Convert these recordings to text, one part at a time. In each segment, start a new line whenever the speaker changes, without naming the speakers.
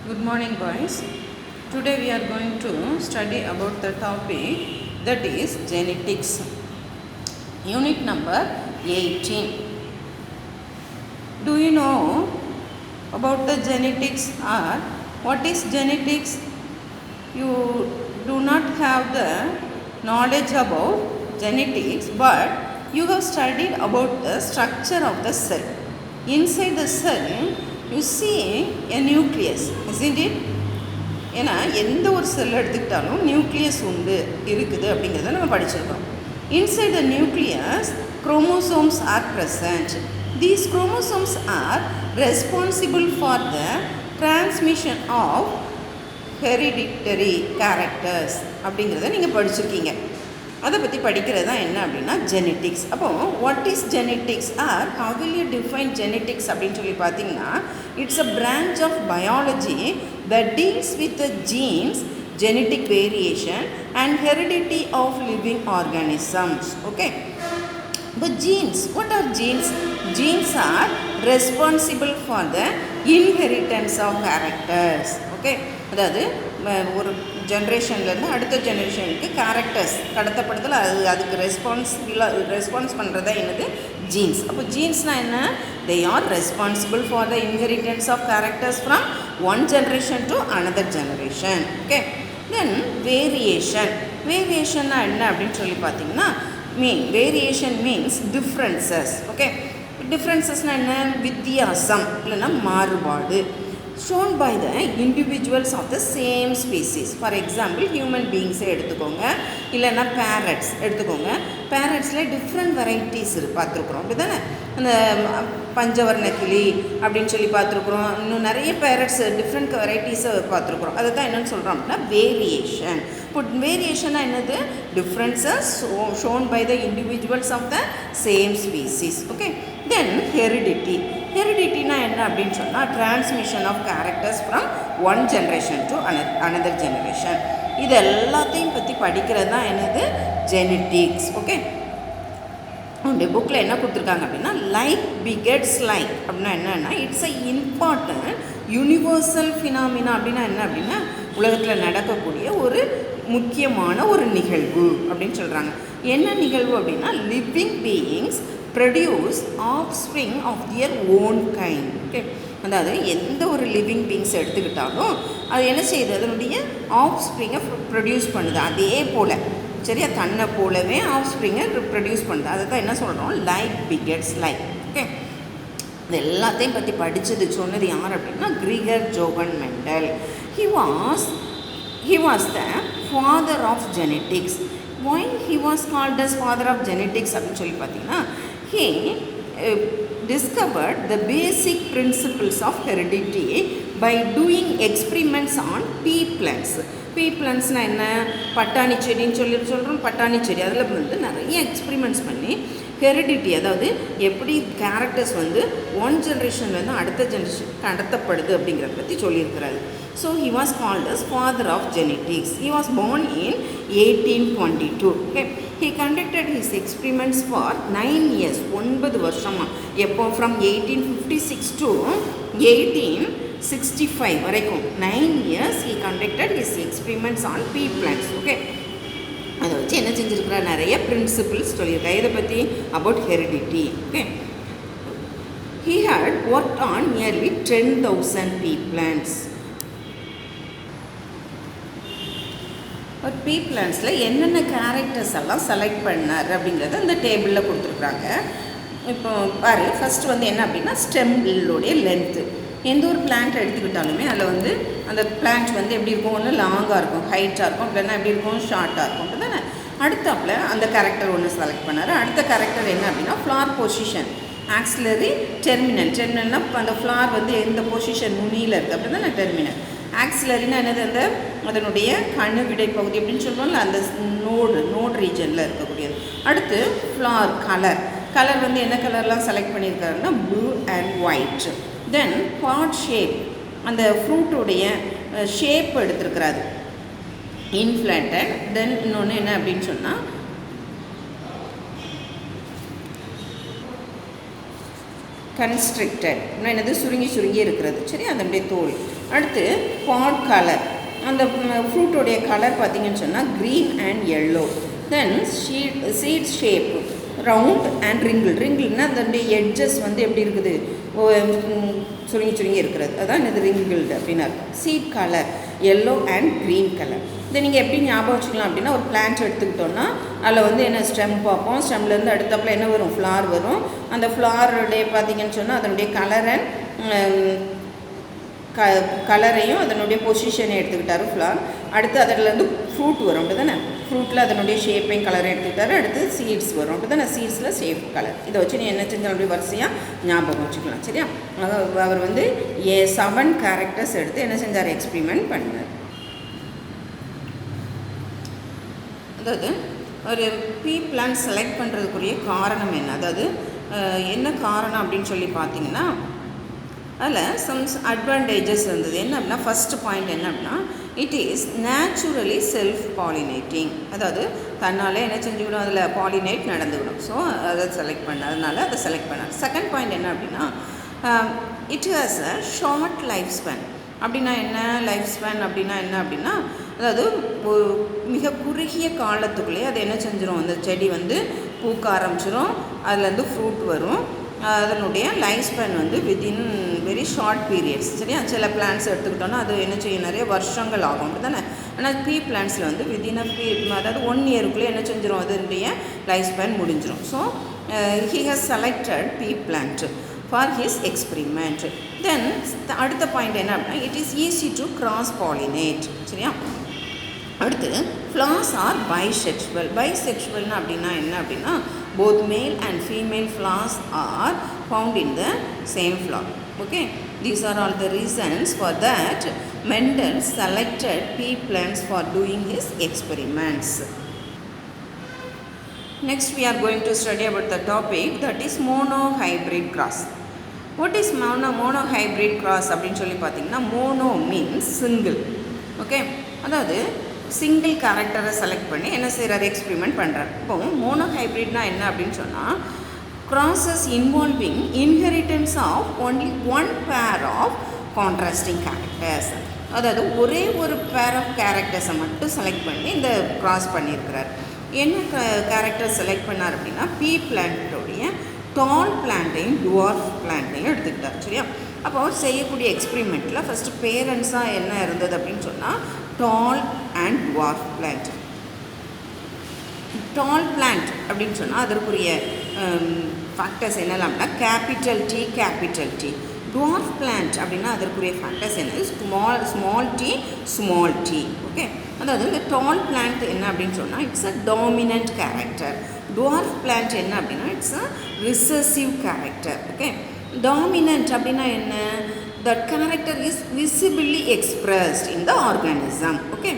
Good morning, boys. Today we are going to study about the topic that is genetics. Unit number 18. Do you know about the genetics or what is genetics? You do not have the knowledge about genetics, but you have studied about the structure of the cell. Inside the cell, you see a nucleus, isn't it? ஏன்னா எந்த ஒரு செல் எடுத்துக்கிட்டாலும் nucleus இருக்குது அப்படிங்கிறத நம்ம படிச்சிருக்கோம். Inside the nucleus chromosomes are present. These chromosomes are responsible for the transmission of hereditary characters அப்படிங்கிறத நீங்கள் படிச்சிருக்கீங்க. அதை பற்றி படிக்கிறது தான் என்ன அப்படின்னா ஜெனட்டிக்ஸ். அப்போது what is genetics or how will you define genetics அப்படின்னு சொல்லி பார்த்தீங்கன்னா it's a branch of biology that deals with the genes, genetic variation and heredity of living organisms. Okay, but genes, what are genes? Genes are responsible for the inheritance of characters. Okay, அதாவது ஒரு ஜென்ரேஷன்லேருந்து அடுத்த ஜென்ரேஷனுக்கு characters கடத்தப்படுதல் அதுக்கு response பண்ணுறதா என்னது jeans. அப்போ ஜீன்ஸ்னால் என்ன? they are responsible for the inheritance of characters from one generation to another generation. Okay, then variation. வேரியேஷன்னா என்ன அப்படின்னு சொல்லி பார்த்தீங்கன்னா வேரியேஷன் மீன்ஸ் டிஃப்ரென்சஸ். ஓகே, டிஃப்ரென்சஸ்னால் என்ன? வித்தியாசம் இல்லைன்னா மாறுபாடு shown by the individuals of the same species. For example, human beings எடுத்துக்கோங்க, இல்லைன்னா பேரட்ஸ் எடுத்துக்கோங்க. பேரட்ஸில் டிஃப்ரெண்ட் வெரைட்டிஸ் பார்த்துருக்குறோம், அப்படி தானே? அந்த பஞ்சவர்ண கிளி அப்படின்னு சொல்லி பார்த்துருக்குறோம். இன்னும் நிறைய பேரட்ஸ் டிஃப்ரெண்ட் வெரைட்டிஸை பார்த்துருக்குறோம். அதை தான் என்னென்னு சொல்கிறோம் அப்படின்னா வேரியேஷன். இப்போ வேரியேஷனாக என்னது? Differences shown by the individuals of the same species. Okay, then heredity. ஹெரிடிட்டினா என்ன அப்படின்னு சொன்னால் transmission of characters from one generation to another generation. இது எல்லாத்தையும் பற்றி படிக்கிறது தான் என்னது? ஜெனட்டிக்ஸ். ஓகே, உங்களுடைய புக்கில் என்ன கொடுத்துருக்காங்க அப்படின்னா லைக் பிகெட்ஸ் லைக் அப்படின்னா என்னென்னா it's a important universal phenomena. அப்படின்னா என்ன அப்படின்னா உலகத்தில் நடக்கக்கூடிய ஒரு முக்கியமான ஒரு நிகழ்வு அப்படின்னு சொல்கிறாங்க. என்ன நிகழ்வு அப்படின்னா living beings produce offspring of their own kind. Okay, அதாவது எந்த ஒரு லிவிங் பீயிங்ஸ் எடுத்துக்கிட்டாலும் அது என்ன செய்யுது? அதனுடைய ஆஃப்ஸ்ப்ரிங்கை ப்ரொடியூஸ் பண்ணுது. அதே போல் சரியா தன்னை போலவே ஆஃப்ஸ்ப்ரிங்கை ப்ரொடியூஸ் பண்ணுது. அதை தான் என்ன சொல்கிறோம்? Like bigots like. ஓகே, இது எல்லாத்தையும் பற்றி படித்தது சொன்னது யார் அப்படின்னா Gregor Johann Mendel. he was the father of genetics. Why he was called as father of genetics அப்படின்னு சொல்லி பார்த்தீங்கன்னா he discovered the basic principles of heredity by doing experiments on pea plants. pea plantsனால் என்ன? பட்டாணி செடின்னு சொல்கிறோம். பட்டாணி செடி அதில் வந்து நிறைய எக்ஸ்பிரிமெண்ட்ஸ் பண்ணி ஹெரிடிட்டி, அதாவது எப்படி கேரக்டர்ஸ் வந்து ஒன் ஜென்ரேஷன்லேருந்து அடுத்த ஜென்ரேஷன் கடத்தப்படுது அப்படிங்கிறத பற்றி சொல்லியிருக்கிறாரு. So he was called as father of genetics. He was born in 1822. Okay, he conducted his experiments for 9 years. 9 வருஷமாக. எப்போ? ஃப்ரம் 1856 to 1865 வரைக்கும் 9 years he conducted his experiments on pea plants. Okay, அதை வச்சு என்ன செஞ்சுருக்கிறா? நிறைய பிரின்சிபிள்ஸ் சொல்லியிருக்கா. இதை பற்றி about heredity. Okay, he had worked on nearly 10,000 pea plants. ஒரு பீ பிளான்ஸில் என்னென்ன கேரக்டர்ஸ் எல்லாம் செலக்ட் பண்ணார் அப்படிங்கிறத அந்த டேபிளில் கொடுத்துருக்குறாங்க. இப்போ பாரு, ஃபஸ்ட்டு வந்து என்ன அப்படின்னா ஸ்டெம்களுடைய லென்த்து. எந்த ஒரு பிளான்ட் எடுத்துக்கிட்டாலுமே அதில் வந்து அந்த பிளான்ட் வந்து எப்படி இருக்கும்? ஒன்று லாங்காக இருக்கும், ஹைட்டாக இருக்கும், இல்லைன்னா எப்படி இருக்கும்? ஷார்ட்டாக இருக்கும், அப்படி தானே? அடுத்தாப்பில் அந்த கேரக்டர் ஒன்று செலக்ட் பண்ணார். அடுத்த கேரக்டர் என்ன அப்படின்னா ஃப்ளார் பொசிஷன், ஆக்சிலரி, டெர்மினல்னால் அந்த ஃப்ளார் வந்து எந்த பொசிஷன் நுனியில் இருக்குது, அப்படி தானே டெர்மினல். ஆக்சிலரினா என்னது? அந்த அதனுடைய கணு விடை பகுதி அப்படின்னு சொல்லுவோம்ல, அந்த நோடு ரீஜனில் இருக்கக்கூடியது. அடுத்து ஃப்ளார் கலர் வந்து என்ன கலர்லாம் செலக்ட் பண்ணியிருக்காருன்னா blue and white. Then pod shape, அந்த ஃப்ரூட்டுடைய ஷேப் எடுத்துருக்கிறாரு இன்ஃப்ளேட்டட். தென் இன்னொன்று என்ன அப்படின்னு சொன்னால் கன்ஸ்ட்ரிக்டட் என்னது சுருங்கி சுருங்கி இருக்கிறது சரி அதனுடைய தோல். அடுத்து பாட் கலர் அந்த ஃப்ரூட்டோடைய கலர் பார்த்திங்கன்னு சொன்னால் green and yellow. Then seed shape round and ரிங்கிள்னால் அதனுடைய எட்ஜஸ் வந்து எப்படி இருக்குது சுருங்கி சுருங்கி இருக்கிறது அதான் இது ரிங்கிள்டு அப்படின்னா. Seed colour yellow and green colour. இதை நீங்கள் எப்படி ஞாபகம் வச்சுக்கலாம் அப்படின்னா ஒரு பிளான்ட் எடுத்துக்கிட்டோன்னா அதில் வந்து என்ன ஸ்டெம் பார்ப்போம். ஸ்டெம்லேருந்து அடுத்தப்பில் என்ன வரும் ஃப்ளார் வரும். அந்த ஃப்ளாருடைய பார்த்திங்கன்னு சொன்னால் அதனுடைய கலர் அண்ட் கலரையும் அதனுடைய பொசிஷனை எடுத்துக்கிட்டாரு ஃப்ளார். அடுத்து அதிலேருந்து ஃப்ரூட் வரும் அப்படி தானே. ஃப்ரூட்டில் அதனுடைய ஷேப்பையும் கலரை எடுத்துக்கிட்டாரு. அடுத்து சீட்ஸ் வரும் அப்படி தானே. சீட்ஸில் ஷேப் கலர். இதை வச்சு நீ என்ன செஞ்சாலும் அப்படி வரிசையாக ஞாபகம் வச்சுக்கலாம் சரியா. அவர் வந்து 7 கேரக்டர்ஸ் எடுத்து என்ன செஞ்சார் எக்ஸ்பிரிமெண்ட் பண்ணார். அதாவது ஒரு பீ பிளான்ட் செலக்ட் பண்ணுறதுக்குரிய காரணம் என்ன, அதாவது என்ன காரணம் அப்படின்னு சொல்லி பார்த்தீங்கன்னா அதில் சம்ஸ் அட்வான்டேஜஸ் இருந்தது. என்ன அப்படின்னா ஃபஸ்ட்டு பாயிண்ட் என்ன அப்படின்னா it is naturally self pollinating. அதாவது தன்னாலே என்ன செஞ்சுவிடும் அதில் பாலினேட் நடந்துவிடும். ஸோ அதை செலக்ட் பண்ண அதனால் அதை செலக்ட் பண்ணார். செகண்ட் பாயிண்ட் என்ன அப்படின்னா it has a short life span. அப்படின்னா என்ன லைஃப் ஸ்பேன் அப்படின்னா என்ன அப்படின்னா அதாவது மிக குறுகிய காலத்துக்குள்ளேயே அது என்ன செஞ்சிடும் அந்த செடி வந்து பூக்க ஆரம்பிச்சிடும். அதுலேருந்து ஃப்ரூட் வரும். அதனுடைய லைஃப் ஸ்பேன் வந்து வித்தின் வெரி ஷார்ட் பீரியட்ஸ் சரியா. சில பிளான்ட்ஸ் எடுத்துக்கிட்டோன்னா அது என்ன செய்யும் நிறைய வருஷங்கள் ஆகும் அப்படி தானே. ஆனால் பீ பிளான்ட்ஸில் வந்து வித்தின் அதாவது 1 இயருக்குள்ளே என்ன செஞ்சிடும் அதனுடைய லைஃப் ஸ்பேன் முடிஞ்சிடும். So he has selected pea plant for his experiment. Then அடுத்த பாயிண்ட் என்ன அப்படின்னா it is easy to cross pollinate சரியா. அடுத்து ஃப்ளார்ஸ் ஆர் பைசெக்சுவல். பைசெக்சுவல்னா அப்படின்னா என்ன அப்படின்னா both male and female flowers are found in the same flower. Okay, these are all the reasons for that Mendel selected pea plants for doing his experiments. Next we are going to study about the topic that is monohybrid cross. What is monohybrid cross அப்படினு சொல்லி பார்த்தீங்கன்னா mono means single. Okay, அதாவது single கேரக்டரை select பண்ணி என்ன செய்கிறார் experiment பண்ணுறார். இப்போ மோனோஹைப்ரிட்னா என்ன அப்படின்னு சொன்னால் crosses involving inheritance of only 1 pair of contrasting characters. அதாவது ஒரே ஒரு பேர் ஆஃப் கேரக்டர்ஸை மட்டும் செலக்ட் பண்ணி இந்த க்ராஸ் பண்ணியிருக்கிறார். என்ன கேரக்டர் செலக்ட் பண்ணார் அப்படின்னா பீ பிளான்ட்டோடைய டால் பிளான்ட்டையும் டுவார்ஃப் பிளான்ட்டையும் எடுத்துக்கிட்டார் சரியா. அப்போ செய்யக்கூடிய எக்ஸ்பிரிமெண்ட்டில் ஃபஸ்ட்டு பேரண்ட்ஸாக என்ன இருந்தது அப்படின்னு சொன்னால் tall and dwarf plant. Tall plant அப்படின்னு சொன்னால் அதற்குரிய ஃபேக்டர்ஸ் என்னெல்லாம்னா கேபிட்டல் டி. டுவார்ஃப் பிளான்ட் அப்படின்னா அதற்குரிய ஃபேக்டர்ஸ் என்ன ஸ்மால் டி. ஓகே, அதாவது இந்த டால் பிளான்ட் என்ன அப்படின்னு சொன்னால் it's a dominant character. Dwarf plant என்ன அப்படின்னா it's a recessive character. Okay, dominant அப்படின்னா என்ன that character is visibly expressed in the organism. Okay,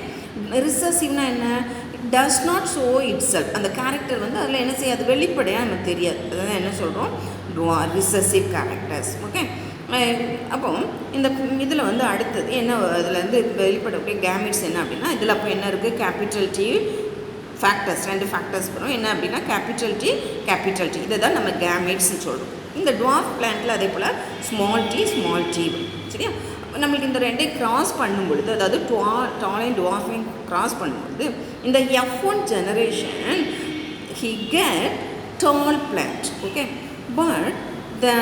recessive na enna it does not show itself. அந்த கேரக்டர் வந்து அதில் என்ன செய்யாது வெளிப்படையாக நமக்கு தெரியாது. அதான் என்ன சொல்கிறோம் ரிசசிவ் கேரக்டர்ஸ். ஓகே, அப்போ இந்த இதில் வந்து அடுத்தது என்ன அதில் வந்து வெளிப்படக்கூடிய கேமிட்ஸ் என்ன அப்படின்னா இதில் அப்போ என்ன இருக்குது கேபிட்டல் டி ஃபேக்டர்ஸ் 2 ஃபேக்டர்ஸ் வரும். என்ன அப்படின்னா கேபிட்டல் டி இதை தான் நம்ம கேமிட்ஸ்ன்னு சொல்கிறோம். இந்த டுவார்ஃப் பிளான்ட்டில் அதே போல் ஸ்மால் டி சரியா. நம்மளுக்கு இந்த ரெண்டையும் கிராஸ் பண்ணும்பொழுது அதாவது டால் அண்ட் டுவார்ஃபையும் கிராஸ் பண்ணும்பொழுது இந்த F1 generation he get tall plant. Okay, but the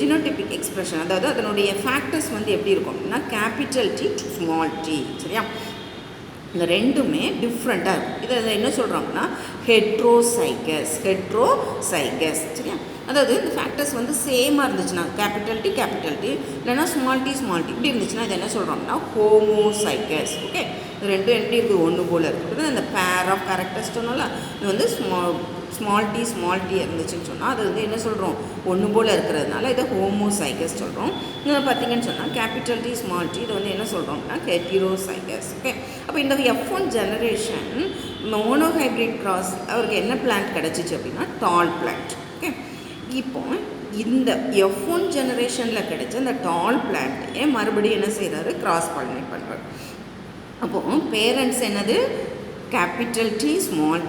genotypic expression அதாவது அதனுடைய ஃபேக்டர்ஸ் வந்து எப்படி இருக்கும் அப்படின்னா capital T to small t சரியா. இந்த ரெண்டுமே டிஃப்ரெண்ட்டாக இருக்கும். இதை என்ன சொல்கிறோம்னா ஹெட்ரோசைகஸ் சரியா. அதாவது இந்த ஃபேக்டர்ஸ் வந்து சேமாக இருந்துச்சுன்னா கேபிட்டல் டி இல்லைனா ஸ்மால் டி இப்படி இருந்துச்சுன்னா இது என்ன சொல்கிறோம்னா ஹோமோசைகஸ். ஓகே, இது ரெண்டும் எப்படி இருக்குது ஒன்று போல் இருக்குது. அந்த பேர் ஆஃப் கேரக்டர்ஸ் சொன்னோம்ல இது வந்து ஸ்மால் டி இருந்துச்சுன்னு சொன்னால் அது வந்து என்ன சொல்கிறோம் ஒன்று போல் இருக்கிறதுனால இதை ஹோமோசைகஸ் சொல்கிறோம். இன்னொன்று பார்த்தீங்கன்னு சொன்னால் கேபிட்டல் டி ஸ்மால் டி இதை வந்து என்ன சொல்கிறோம்னா ஹெட்டிரோசைகஸ். ஓகே, அப்போ இந்த F1 ஜெனரேஷன் மோனோஹைப்ரிட் கிராஸ் அவருக்கு என்ன பிளான்ட் கிடச்சிச்சு அப்படின்னா டால் பிளான்ட். ஓகே, இப்போ இந்த F1 ஜெனரேஷனில் கிடைச்ச இந்த டால் பிளான்ட்டையே மறுபடியும் என்ன செய்கிறாரு கிராஸ் பாலினேட் பண்ணுறாரு. அப்போது பேரண்ட்ஸ் என்னது capital D small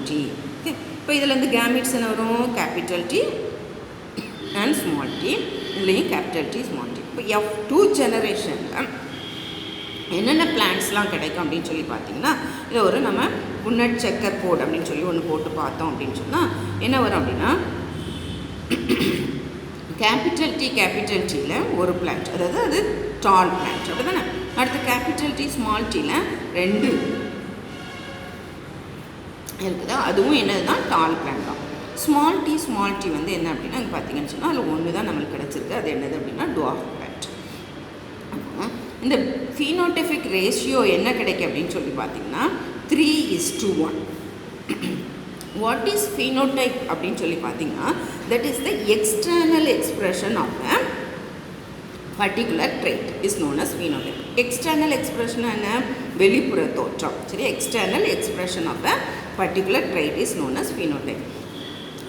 D. Okay, இப்போ இதில் இந்த கேமிட்ஸ் என்ன வரும்? Capital D and small D, இதுலேயும் கேபிட்டல் டி ஸ்மால் டி. இப்போ F2 ஜெனரேஷனில் என்னென்ன பிளான்ட்ஸ்லாம் கிடைக்கும் அப்படின்னு சொல்லி பார்த்தீங்கன்னா, இதை ஒரு நம்ம புன்னட் செக்கர் போர்டு அப்படின்னு சொல்லி ஒன்று போட்டு பார்த்தோம் அப்படின்னு சொன்னால் என்ன வரும் அப்படின்னா, கேபிட்டல் டியில் ஒரு பிளான்ட், அதாவது அது டால் பிளான்ட் அப்படி தானே. அடுத்து கேபிட்டல் டி ஸ்மால் டியில் 2 இருக்குதா, அதுவும் என்னதுன்னா டால் பிளான்ட் தான். ஸ்மால் டி வந்து என்ன அப்படின்னா இங்கே பார்த்தீங்கன்னு சொன்னால் அதில் ஒன்று தான் நம்மளுக்கு கிடச்சிருக்கு. அது என்னது அப்படின்னா டுவார்ஃப் பிளான்ட். இந்த ஃபீனோடைபிக் ரேஷியோ என்ன கிடைக்கும் அப்படின்னு சொல்லி பார்த்தீங்கன்னா 3:1. வாட் இஸ் ஃபீனோடைப் அப்படின்னு சொல்லி பார்த்தீங்கன்னா, that is the external expression of a particular trait is known as phenotype. External expression என்ன? வெளிப்புற தோற்றம். சரி, external expression of a particular trait is known as phenotype.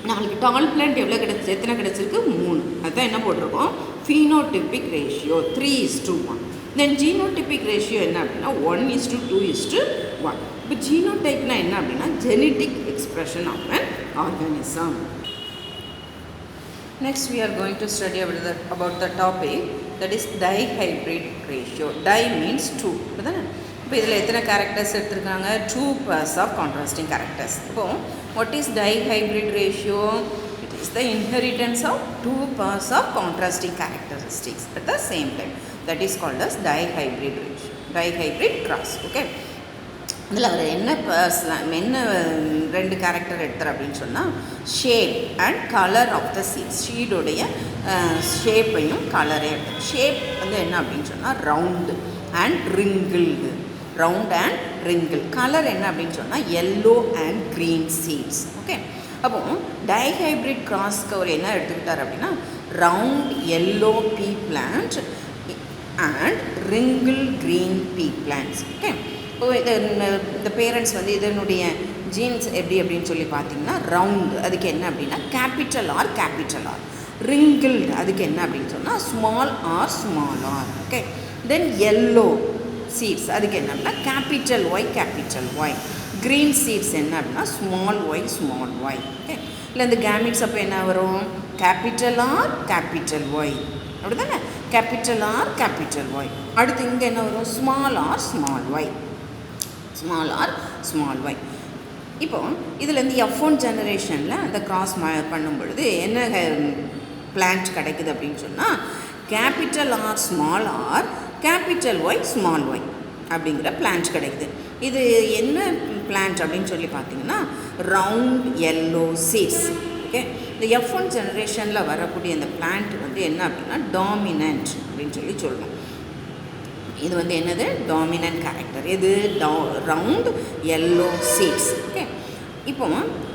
நம்மளுக்கு டால் பிளான்ட் எவ்வளோ கிடச்சி, எத்தனை கிடச்சிருக்கு? 3. அதுதான் என்ன போட்டிருக்கோம்? Phenotypic ratio 3:1. Then genotypic ratio என்ன அப்படின்னா 1:2:1. இப்போ ஜீனோடைப்னா என்ன அப்படின்னா genetic expression of an organism. Next we are going to study about the topic that is dihybrid ratio. Di means 2. இப்போ இதில் எத்தனை கேரக்டர்ஸ் எடுத்துருக்காங்க? 2 pairs of contrasting characters. இப்போ what is dihybrid ratio? It is the inheritance of 2 pairs of contrasting characteristics at the same time. That is called as dihybrid ratio, dihybrid cross. Okay, இதில் அவர் என்ன பேர்ஸ்லாம் என்ன 2 character எடுத்தார் அப்படின்னு சொன்னால் shape and colour of the seeds. சீடோடைய ஷேப்பையும் கலரையும் எடுத்தார். ஷேப் வந்து என்ன அப்படின்னு சொன்னால் round and wrinkled, round and wrinkle. Colour என்ன அப்படின்னு சொன்னால் yellow and green seeds. Okay, அப்போது டைஹைப்ரிட் கிராஸ்க்கு அவர் என்ன எடுத்துக்கிட்டார் அப்படின்னா round yellow pea plant and wrinkle green pea plants. Okay, இப்போ இந்த பேரண்ட்ஸ் வந்து இதனுடைய ஜீன்ஸ் எப்படி அப்படின்னு சொல்லி பார்த்தீங்கன்னா ரவுண்டு அதுக்கு என்ன அப்படின்னா கேபிட்டல் ஆர், ரிங்கிள்டு அதுக்கு என்ன அப்படின்னு சொன்னால் small R. Okay, then yellow seeds அதுக்கு என்ன அப்படின்னா கேபிட்டல் ஒய். க்ரீன் சீட்ஸ் என்ன அப்படின்னா ஸ்மால் ஒய். ஓகே, இல்லை இந்த கேமிட்ஸ் அப்போ என்ன வரும்? கேபிட்டல் ஆர் ஒய் அப்படி தானே, கேபிட்டல் ஆர் ஒய். அடுத்து இங்கே என்ன வரும்? Small Y. இப்போ இதில் இந்த F1 ஜெனரேஷனில் அந்த கிராஸ் பண்ணும் பொழுது என்ன பிளான்ட் கிடைக்குது அப்படின்னு சொன்னால் கேபிட்டல் ஆர் கேபிட்டல் ஒய் அப்படிங்கிற பிளான்ட் கிடைக்குது. இது என்ன பிளான்ட் அப்படின்னு சொல்லி பார்த்தீங்கன்னா ரவுண்ட் எல்லோ சீட்ஸ். ஓகே, இந்த F1 ஜெனரேஷனில் வரக்கூடிய அந்த பிளான்ட் வந்து என்ன அப்படின்னா டாமினன்ட் அப்படின்னு சொல்லி சொல்லணும். இது வந்து என்னது? Dominant character. இது ரவுண்ட் எல்லோ சீட்ஸ். ஓகே, இப்போ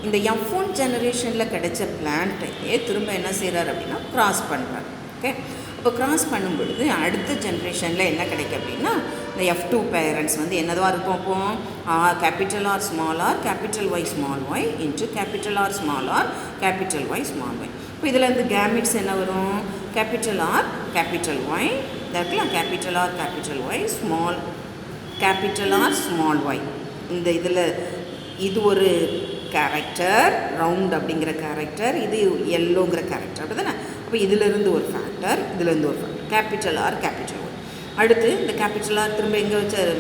இந்த F1 ஜெனரேஷனில் கிடைச்ச பிளான்ட்டையே திரும்ப என்ன செய்கிறார் அப்படின்னா கிராஸ் பண்ணுறார். ஓகே, இப்போ கிராஸ் பண்ணும் பொழுது அடுத்த ஜென்ரேஷனில் என்ன கிடைக்கும் அப்படின்னா இந்த F2 பேரண்ட்ஸ் வந்து என்னதான் இருக்கும்? அப்போது capital R capital Y into capital R capital Y. இப்போ இதில் இந்த கேமிட்ஸ் என்ன வரும்? கேபிட்டல் ஆர் கேபிட்டல் ஒய் இருக்கலாம், capital Y capital R small Y. இந்த இதில் இது ஒரு கேரக்டர் ரவுண்ட் அப்படிங்கிற கேரக்டர், இது எல்லோங்கிற கேரக்டர் அப்படி தானே. அப்போ இதிலிருந்து ஒரு ஃபேக்டர், இதிலேருந்து ஒரு factor, capital R capital Y. அடுத்து இந்த கேபிட்டல் ஆர் திரும்ப எங்கே வச்சார்?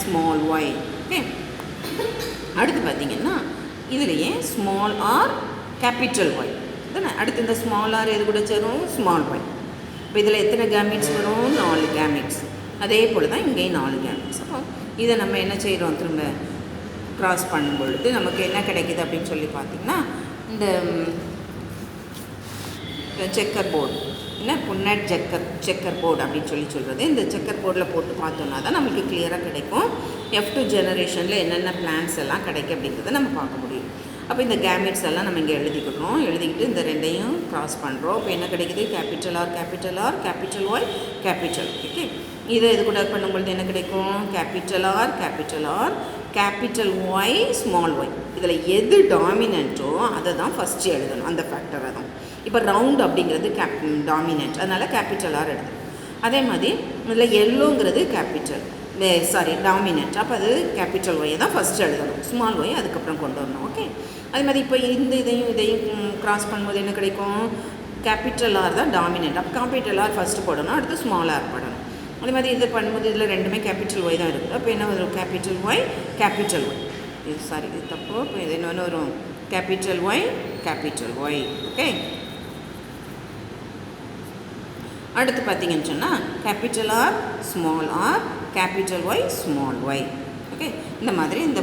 Small Y. ஓகே, அடுத்து பார்த்திங்கன்னா இதுலேயே ஸ்மால் ஆர் கேபிட்டல் ஒய் தானே. அடுத்து இந்த ஸ்மால் ஆர் எது கூட சேரும்? Small Y. இப்போ இதில் எத்தனை கேமிட்ஸ் வரும்? 4 கேமிட்ஸ். அதே போல் தான் இங்கேயும் 4 கேமிட்ஸ். அப்போ இதை நம்ம என்ன செய்கிறோம்? திரும்ப க்ராஸ் பண்ணும் பொழுது நமக்கு என்ன கிடைக்கிது அப்படின்னு சொல்லி பார்த்திங்கன்னா இந்த செக்கர் போர்டு, என்ன புன்னட் செக்கர் போர்டு அப்படின்னு சொல்கிறது. இந்த செக்கர் போர்டில் போட்டு பார்த்தோன்னா தான் நமக்கு கிளியராக கிடைக்கும் F2 ஜெனரேஷனில் என்னென்ன பிளான்ஸ் எல்லாம் கிடைக்கும் அப்படிங்கிறத நம்ம பார்க்க முடியும். அப்போ இந்த கேமிட்ஸ் எல்லாம் நம்ம இங்கே எழுதிக்கிட்டு இந்த ரெண்டையும் க்ராஸ் பண்ணுறோம். இப்போ என்ன கிடைக்குது? Capital R capital Y capital. Okay, இதை இது கூட பண்ணும்பொழுது என்ன கிடைக்கும்? Capital R capital Y small Y. இதில் எது டாமினண்ட்டோ அதை தான் ஃபஸ்ட்டு எழுதணும், அந்த ஃபேக்டரை தான். இப்போ ரவுண்ட் அப்படிங்கிறது டாமினண்ட், அதனால் கேபிட்டல் ஆர் எழுதணும். அதே மாதிரி இதில் எல்லோங்கிறது கேபிட்டல், சாரி டாமினன்ட். அப்போ அது கேபிட்டல் ஒய்யை தான் ஃபஸ்ட்டு எழுதணும், ஸ்மால் ஒய் அதுக்கப்புறம் கொண்டு வரணும். ஓகே, அது மாதிரி இப்போ இந்த இதையும் க்ராஸ் பண்ணும்போது என்ன கிடைக்கும், கேபிட்டல் ஆர் தான் டாமினன்ட். அப்போ கேபிட்டல் ஆர் ஃபஸ்ட்டு போடணும், அடுத்து ஸ்மால் ஆர் போடணும். அதே மாதிரி இது பண்ணும்போது இதில் ரெண்டுமே கேபிட்டல் ஒய் தான் இருக்குது. அப்போ என்ன வரும், கேபிட்டல் ஒய் கேபிட்டல் ஒய். இது சாரி இது தப்பு. இப்போ இது என்ன வரும், capital Y capital Y. Okay, அடுத்து பார்த்தீங்கன்னு சொன்னால் capital R small R capital Y small Y. Okay, இந்த மாதிரி இந்த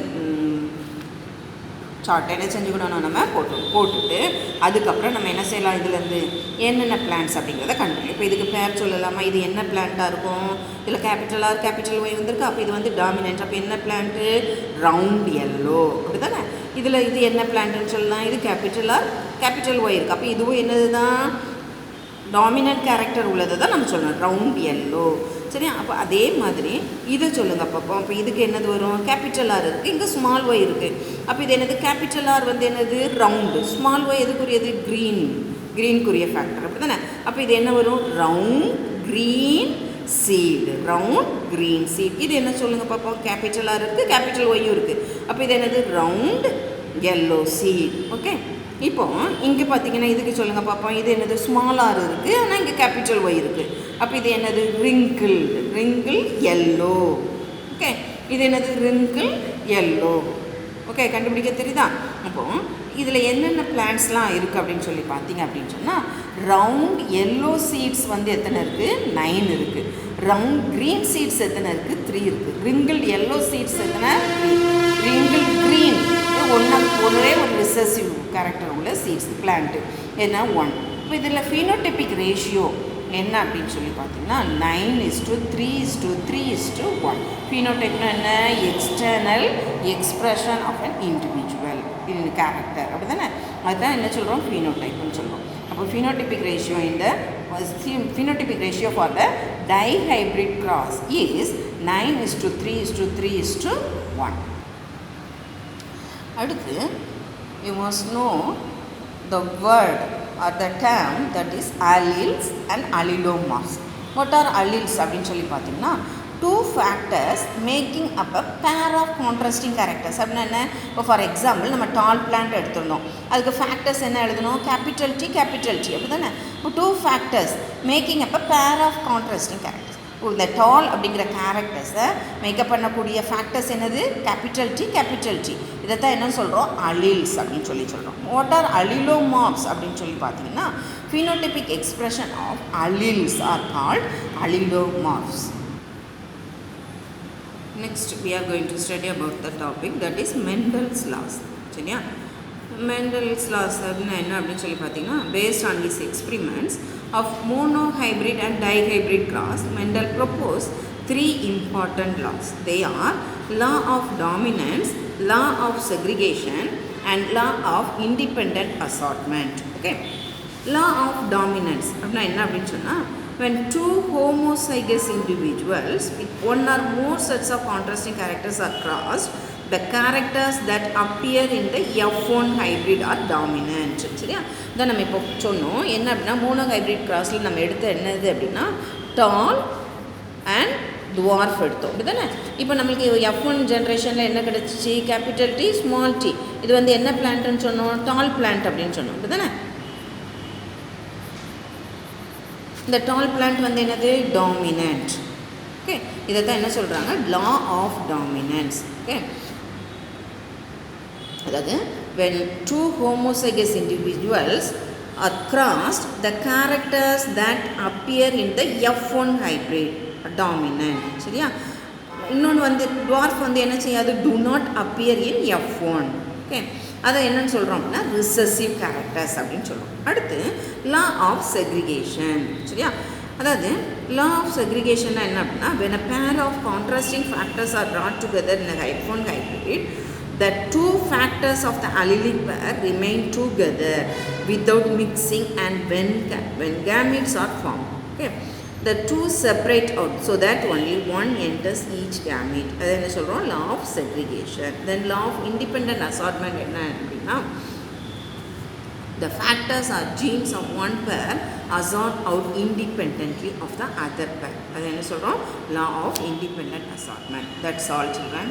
சார்ட் என்ன செஞ்சுக்கணும், நம்ம போட்டுட்டு அதுக்கப்புறம் நம்ம என்ன செய்யலாம், இதுலேருந்து என்னென்ன பிளான்ஸ் அப்படிங்கிறத கண்டுபிடிக்கும். இப்போ இதுக்கு பேர் சொல்லலாமா, இது என்ன பிளான்ட்டாக இருக்கும், இதில் கேபிட்டல் ஆர் கேபிட்டல் ஒய் வந்திருக்கு. அப்போ இது வந்து டாமினன்ட். அப்போ என்ன பிளான்ட்டு, ரவுண்ட் எல்லோ, அப்படி தானே. இதில் இது என்ன பிளான்ட்டுன்னு சொல்லலாம், இது கேபிட்டல் ஆர் கேபிட்டல் ஒய் இருக்குது. அப்போ இதுவும் என்னது தான், டாமினன்ட் கேரக்டர் உள்ளதை தான் நம்ம சொல்லணும், ரவுண்ட் எல்லோ. சரியா, அப்போ அதே மாதிரி இதை சொல்லுங்கள் அப்போ. அப்போ இதுக்கு என்னது வரும், கேபிட்டல் ஆர் இருக்குது, இங்கே ஸ்மால் ஒய் இருக்குது. அப்போ இது என்னது, கேபிட்டல் ஆர் வந்து என்னது ரவுண்டு, ஸ்மால் ஒய் எதுக்குரியது, க்ரீனுக்குரிய ஃபேக்டர், அப்படி தானே. அப்போ இது என்ன வரும், round green seed, round green seed. இது என்ன சொல்லுங்கள் பார்ப்போம், கேபிட்டல் ஆர் இருக்குது, கேபிட்டல் ஒய்யும் இருக்குது. அப்போ இது என்னது, ரவுண்ட் எல்லோ சீட். ஓகே, இப்போ இங்கே பார்த்தீங்கன்னா இதுக்கு சொல்லுங்கள் பார்ப்போம், இது என்னது, ஸ்மால் ஆர் இருக்குது, ஆனால் இங்கே கேபிட்டல் ஒய் இருக்குது. அப்போ இது என்னது, ரிங்கிள் எல்லோ. ஓகே, இது என்னது, ரிங்கிள் எல்லோ. ஓகே, கண்டுபிடிக்க தெரியுதா. அப்போது இதில் என்னென்ன பிளான்ட்ஸ்லாம் இருக்குது அப்படின்னு சொல்லி பார்த்தீங்க அப்படின்னு சொன்னால், ரவுண்ட் எல்லோ சீட்ஸ் வந்து எத்தனை இருக்குது, 9 இருக்குது. ரவுண்ட் க்ரீன் சீட்ஸ் எத்தனை இருக்குது, 3 இருக்குது. ரிங்கிள் எல்லோ சீட்ஸ் எத்தனை, 3. ரிங்கிள் க்ரீன் ஒரே ஒரு ரிசர்சிவ் கேரக்டர் உள்ள சீட்ஸ் பிளான்ட்டு என்ன, 1. இப்போ இதில் ஃபினோடைபிக் ரேஷியோ என்ன அப்படின்னு சொல்லி பார்த்தீங்கன்னா 9:3:3:1. ஃபினோடைப்னா என்ன, external expression of an individual in character, அப்படி தானே. அதுதான் என்ன சொல்கிறோம், ஃபினோடைப்னு சொல்கிறோம். அப்போ phenotypic ratio phenotypic ratio for the dihybrid cross is 9:3:3:1. அடுத்து you must know the word or the term that is alleles and allelomorphs. What are alleles அப்படின்னு சொல்லி பார்த்தீங்கன்னா, 2 factors making up a pair of contrasting characters. அப்படின்னா என்ன, இப்போ for example நம்ம டால் plant எடுத்துருந்தோம், அதுக்கு factors என்ன எழுதணும், கேபிட்டல் டி அப்படி தானே. இப்போ 2 factors making up a pair of contrasting characters. இந்த டால் அப்படிங்கிற கேரக்டர்ஸை மேக்கப் பண்ணக்கூடிய ஃபேக்டர்ஸ் என்னது, கேபிட்டல் டி. இதைத்தான் என்ன சொல்கிறோம், அலீல்ஸ் அப்படின்னு சொல்கிறோம். வாட் ஆர் allelomorphs அப்படின்னு சொல்லி பார்த்தீங்கன்னா, phenotypic expression of alleles are called allelomorphs. Next we are going to study about the topic that is Mendel's laws. சரியா, Mendel's laws அப்படின்னா என்ன அப்படின்னு சொல்லி பார்த்தீங்கன்னா, based on his experiments of monohybrid and dihybrid cross, Mendel proposed 3 important laws. They are law of dominance, law of segregation and law of independent assortment. Okay, law of dominance அப்படின்னா என்ன அப்படின்னு சொன்னால், when 2 homozygous individuals with one or more sets of contrasting characters are crossed, the characters that appear in the F1 hybrid are dominant. சரியா, இதான் நம்ம இப்போ சொன்னோம். என்ன அப்படின்னா, மோனோ ஹைப்ரிட் கிராஸில் நம்ம எடுத்த என்னது அப்படின்னா, டால் அண்ட் டுவார்ஃப் எடுத்தோம், அப்படி தானே. இப்போ நம்மளுக்கு F1 ஜென்ரேஷனில் என்ன கிடச்சிச்சு, கேபிட்டல் டி ஸ்மால் டி. இது வந்து என்ன பிளான்ட்னு சொன்னோம், டால் பிளான்ட் அப்படின்னு சொன்னோம், அப்படி தானே. இந்த டால் பிளான்ட் வந்து என்னது, டாமினன்ட். ஓகே, இதை தான் என்ன சொல்கிறாங்க, லா ஆஃப் டாமினன்ஸ். ஓகே, அதாவது when 2 homozygous individuals are crossed, the characters that appear in the F1 hybrid are dominant. சரியா, இன்னொன்று வந்து டுவார்ஃப் வந்து என்ன செய்யாது, do not appear in F1. Okay, அதை என்னன்னு சொல்கிறோம் அப்படின்னா, ரிசர்சிவ் கேரக்டர்ஸ் அப்படின்னு சொல்கிறோம். அடுத்து லா ஆஃப் செக்ரிகேஷன். சரியா, அதாவது லா ஆஃப் செக்ரிகேஷன்னா என்ன அப்படின்னா, when a pair of contrasting factors are brought together in a F1 hybrid, the 2 factors of the allelic pair remain together without mixing and when gametes are formed. Okay, the 2 separate out so that only one enters each gamete. அது என்ன சொல்கிறோம், law of segregation. Then law of independent assortment என்ன அப்படின்னா, the factors or genes of one pair assort out independently of the other pair. அது என்ன சொல்கிறோம்? Law of independent assortment. That's all children.